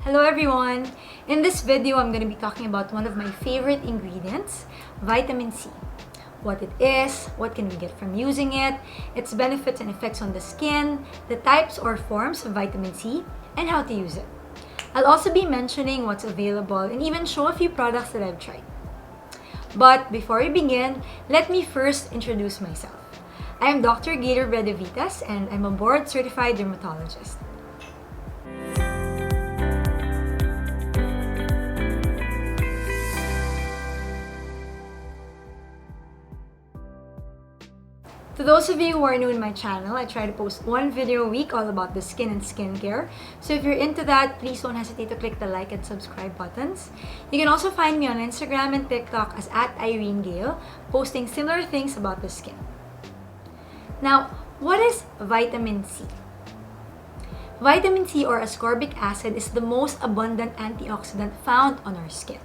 Hello everyone! In this video, I'm going to be talking about one of my favorite ingredients, vitamin C. What it is, what can we get from using it, its benefits and effects on the skin, the types or forms of vitamin C, and how to use it. I'll also be mentioning what's available and even show a few products that I've tried. But before we begin, let me first introduce myself. I am Dr. Gaile Robredo-Vitas and I'm a board-certified dermatologist. To those of you who are new in my channel, I try to post one video a week all about the skin and skincare. So if you're into that, please don't hesitate to click the like and subscribe buttons. You can also find me on Instagram and TikTok as @IreneGaile, posting similar things about the skin. Now, what is vitamin C? Vitamin C or ascorbic acid is the most abundant antioxidant found on our skin.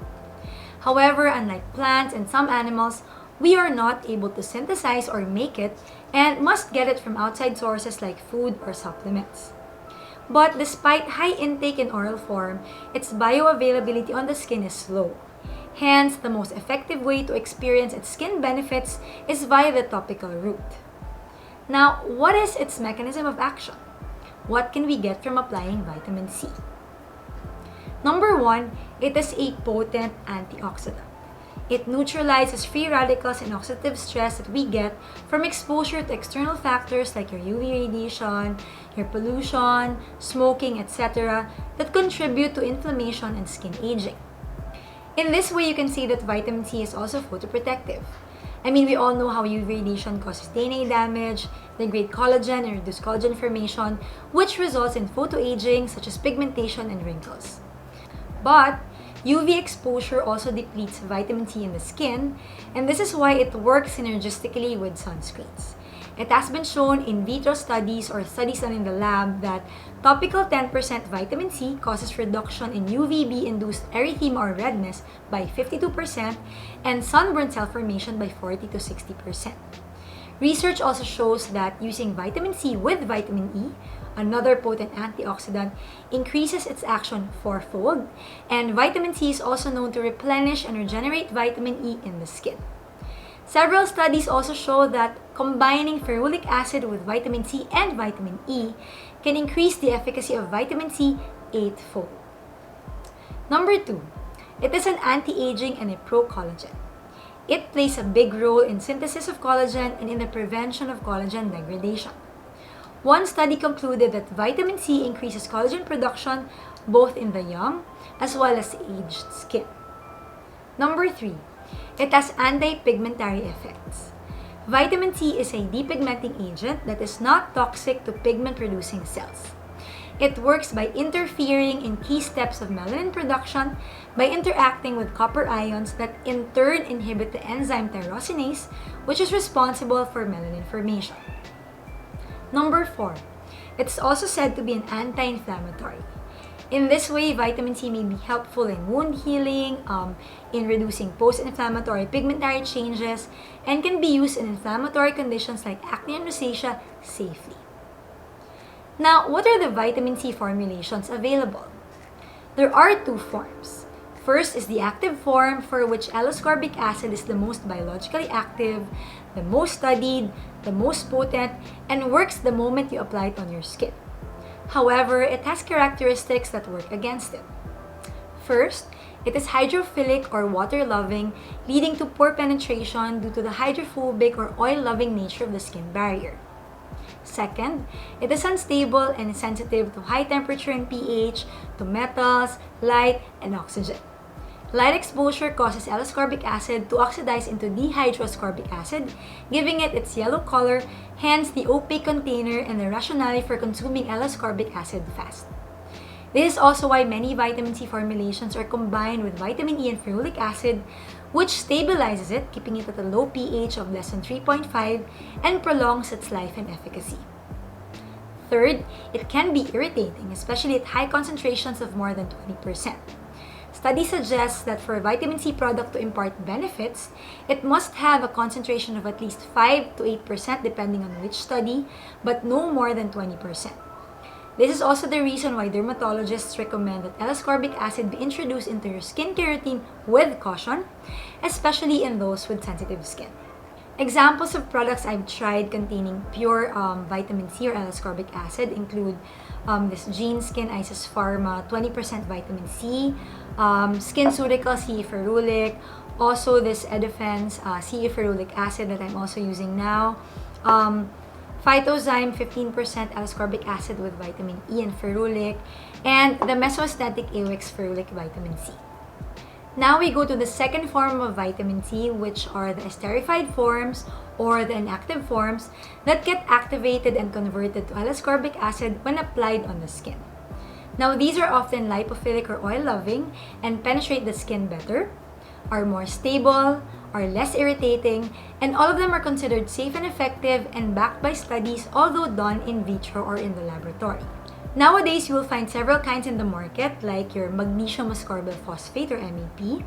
However, unlike plants and some animals, we are not able to synthesize or make it and must get it from outside sources like food or supplements. But despite high intake in oral form, its bioavailability on the skin is low. Hence, the most effective way to experience its skin benefits is via the topical route. Now, what is its mechanism of action? What can we get from applying vitamin C? Number one, it is a potent antioxidant. It neutralizes free radicals and oxidative stress that we get from exposure to external factors like your UV radiation, your pollution, smoking, etc. that contribute to inflammation and skin aging. In this way, you can see that vitamin C is also photoprotective. We all know how UV radiation causes DNA damage, degrade collagen and reduce collagen formation, which results in photoaging such as pigmentation and wrinkles. But UV exposure also depletes vitamin C in the skin, and this is why it works synergistically with sunscreens. It has been shown in vitro studies or studies done in the lab that topical 10% vitamin C causes reduction in UVB-induced erythema or redness by 52% and sunburn cell formation by 40 to 60%. Research also shows that using vitamin C with vitamin E, another potent antioxidant, increases its action fourfold, and vitamin C is also known to replenish and regenerate vitamin E in the skin. Several studies also show that combining ferulic acid with vitamin C and vitamin E can increase the efficacy of vitamin C 8-fold. Number 2, it is an anti-aging and a pro-collagen. It plays a big role in synthesis of collagen and in the prevention of collagen degradation. One study concluded that vitamin C increases collagen production both in the young as well as aged skin. Number 3, it has anti-pigmentary effects. Vitamin C is a depigmenting agent that is not toxic to pigment-producing cells. It works by interfering in key steps of melanin production by interacting with copper ions that in turn inhibit the enzyme tyrosinase, which is responsible for melanin formation. Number 4, it's also said to be an anti-inflammatory. In this way, vitamin C may be helpful in wound healing, in reducing post-inflammatory pigmentary changes, and can be used in inflammatory conditions like acne and rosacea safely. Now, what are the vitamin C formulations available? There are two forms. First is the active form, for which L-ascorbic acid is the most biologically active, the most studied, the most potent, and works the moment you apply it on your skin. However, it has characteristics that work against it. First, it is hydrophilic or water-loving, leading to poor penetration due to the hydrophobic or oil-loving nature of the skin barrier. Second, it is unstable and is sensitive to high temperature and pH, to metals, light, and oxygen. Light exposure causes L-ascorbic acid to oxidize into dihydroascorbic acid, giving it its yellow color, hence the opaque container and the rationale for consuming L-ascorbic acid fast. This is also why many vitamin C formulations are combined with vitamin E and ferulic acid, which stabilizes it, keeping it at a low pH of less than 3.5 and prolongs its life and efficacy. Third, it can be irritating, especially at high concentrations of more than 20%. Studies suggest that for a vitamin C product to impart benefits, it must have a concentration of at least 5 to 8% depending on which study, but no more than 20%. This is also the reason why dermatologists recommend that L-ascorbic acid be introduced into your skincare routine with caution, especially in those with sensitive skin. Examples of products I've tried containing pure vitamin C or L-ascorbic acid include this Geneskin Isis Pharma 20% vitamin C, Skinceuticals CE Ferulic, also this Edafence CE Ferulic acid that I'm also using now, Phytozyme 15% ascorbic acid with vitamin E and ferulic, and the Mesoestetic AOX Ferulic vitamin C. Now we go to the second form of vitamin C, which are the esterified forms or the inactive forms that get activated and converted to L-ascorbic acid when applied on the skin. Now these are often lipophilic or oil-loving and penetrate the skin better, are more stable, are less irritating, and all of them are considered safe and effective and backed by studies, although done in vitro or in the laboratory. Nowadays, you will find several kinds in the market, like your magnesium ascorbyl phosphate or MAP,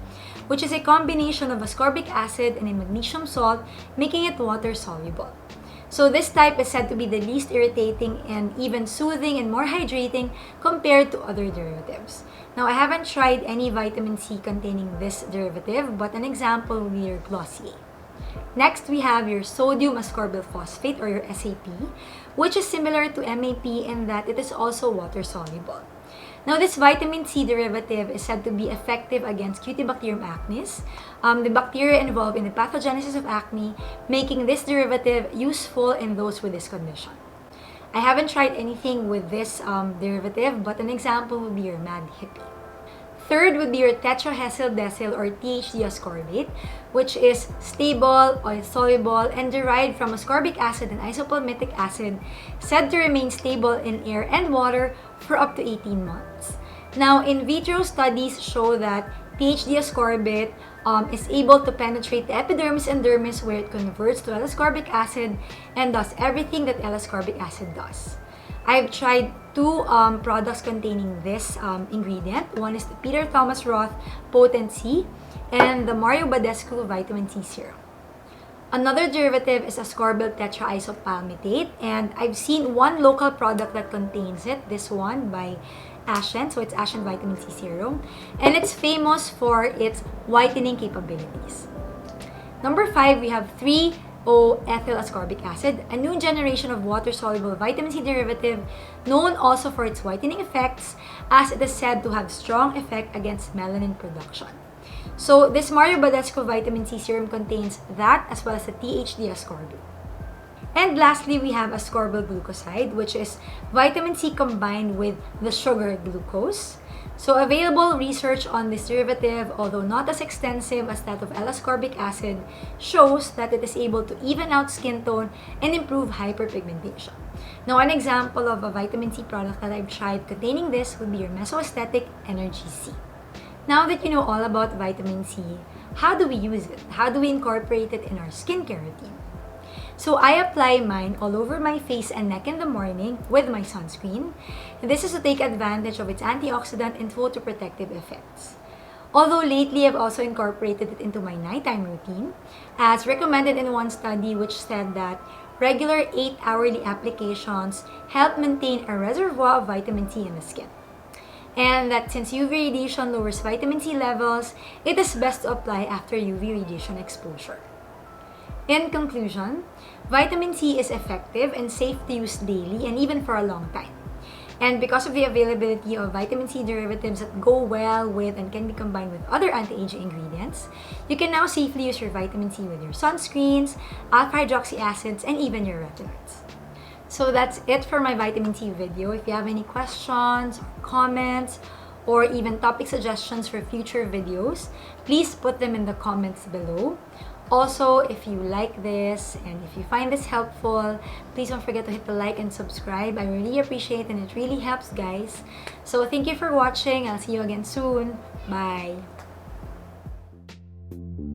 which is a combination of ascorbic acid and a magnesium salt, making it water soluble. So this type is said to be the least irritating and even soothing and more hydrating compared to other derivatives. Now, I haven't tried any vitamin C containing this derivative, but an example will be your Glossier. Next, we have your sodium ascorbyl phosphate or your SAP, which is similar to MAP in that it is also water soluble. Now, this vitamin C derivative is said to be effective against Cutibacterium acnes, the bacteria involved in the pathogenesis of acne, making this derivative useful in those with this condition. I haven't tried anything with this derivative, but an example would be your Mad Hippie. Third would be your tetraisopalmitate or THD ascorbate, which is stable, oil-soluble, and derived from ascorbic acid and isopalmitic acid, said to remain stable in air and water for up to 18 months. Now, in vitro studies show that THD ascorbate is able to penetrate the epidermis and dermis where it converts to L-ascorbic acid and does everything that L-ascorbic acid does. I've tried two products containing this ingredient. One is the Peter Thomas Roth Potency and the Mario Badescu Vitamin C Serum. Another derivative is Ascorbyl tetraisopalmitate, and I've seen one local product that contains it, this one by Ashen, so it's Ashen Vitamin C Serum, and it's famous for its whitening capabilities. Number 5, we have 3-O-ethyl ascorbic acid, a new generation of water-soluble vitamin C derivative known also for its whitening effects, as it is said to have strong effect against melanin production. So this Mario Badescu Vitamin C Serum contains that as well as the THD ascorbyl. And lastly, we have ascorbic glucoside, which is vitamin C combined with the sugar glucose. So available research on this derivative, although not as extensive as that of L-ascorbic acid, shows that it is able to even out skin tone and improve hyperpigmentation. Now, an example of a vitamin C product that I've tried containing this would be your Mesoestetic Energy C. Now that you know all about vitamin C, how do we use it? How do we incorporate it in our skincare routine? So I apply mine all over my face and neck in the morning with my sunscreen. This is to take advantage of its antioxidant and photoprotective effects. Although lately I've also incorporated it into my nighttime routine, as recommended in one study which said that regular 8-hourly applications help maintain a reservoir of vitamin C in the skin. And that since UV radiation lowers vitamin C levels, it is best to apply after UV radiation exposure. In conclusion, vitamin C is effective and safe to use daily and even for a long time. And because of the availability of vitamin C derivatives that go well with and can be combined with other anti-aging ingredients, you can now safely use your vitamin C with your sunscreens, alpha-hydroxy acids, and even your retinoids. So that's it for my vitamin C video. If you have any questions or comments or even topic suggestions for future videos, please put them in the comments below. Also, if you like this and if you find this helpful, please don't forget to hit the like and subscribe. I really appreciate it and it really helps, guys. So thank you for watching. I'll see you again soon. Bye!